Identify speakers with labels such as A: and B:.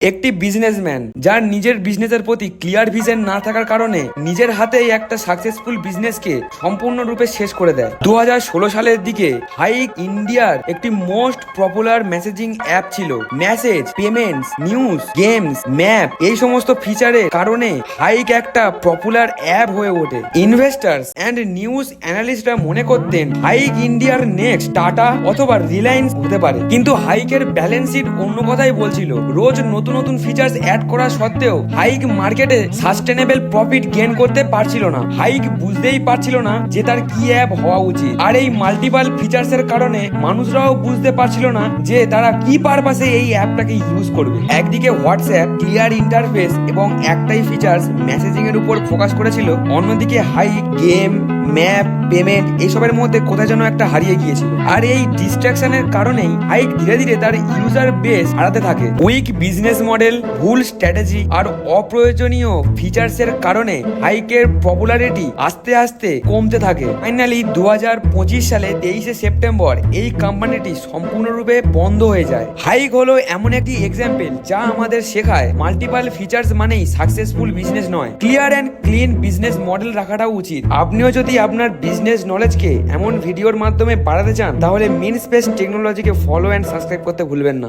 A: একটি বিজনেসম্যান যার নিজের বিজনেসের প্রতি ক্লিয়ার ভিশন না থাকার কারণে নিজের হাতেই একটা সাকসেসফুল বিজনেসকে সম্পূর্ণরূপে শেষ করে দেয়। 2016 সালের দিকে হাইক ইন্ডিয়ার একটি মোস্ট পপুলার মেসেজিং অ্যাপ ছিল। Message, payments, news, games, map এই সমস্ত ফিচারের কারণে হাইক একটা পপুলার অ্যাপ হয়ে ওঠে। ইনভেস্টার্স অ্যান্ড নিউজ অ্যানালিস্টরা মনে করতেন হাইক ইন্ডিয়ার নেক্সট টাটা অথবা রিলায়েন্স হতে পারে, কিন্তু হাইকের ব্যালেন্স শিট অন্য কথাই বলছিল। রোজ নতুন নতুন ফিচার্স অ্যাড করা সত্ত্বেও হাইক মার্কেটে সাস্টেনেবল প্রফিট গেইন করতে পারছিল না। হাইক বুঝতেই পারছিল না যে তার কি অ্যাপ হওয়া উচিত, আর এই মাল্টিপল ফিচার্স এর কারণে মানুষরাও বুঝতে পারছিল না যে তারা কি পারপাসে এই অ্যাপটাকে ইউজ করবে। একদিকে হোয়াটসঅ্যাপ ক্লিয়ার ইন্টারফেস এবং একটাই ফিচার্স মেসেজিং এর উপর ফোকাস করেছিল, অন্যদিকে হাইক গেম, ম্যাপ, পেমেন্ট এইসবের মধ্যে কোথায় যেন একটা হারিয়ে গিয়েছিল। আর এই ডিস্ট্রাকশনের কারণেই হাইক ধীরে ধীরে তার ইউজার বেস হারাতে থাকে। উইক বিজনেস মডেল, ভুল স্ট্র্যাটেজি আর অপ্রয়োজনীয় ফিচার্স এর কারণে হাইকের পপুলারিটি আস্তে আস্তে কমতে থাকে। ফাইনালি 2025 সালে 23শে সেপ্টেম্বর এই কোম্পানিটি সম্পূর্ণরূপে বন্ধ হয়ে যায়। হাইক হলো এমন একটি এক্সাম্পল যা আমাদের শেখায় মাল্টিপল ফিচার্স মানেই সাকসেসফুল বিজনেস নয়, clear and clean business model রাখাটা উচিত। আপনিও যদি আপনার বিজনেস নলেজকে এমন ভিডিওর মাধ্যমে বাড়াতে চান তাহলে মিনস্পেস টেকনোলজিকে ফলো অ্যান্ড সাবস্ক্রাইব করতে ভুলবেন না।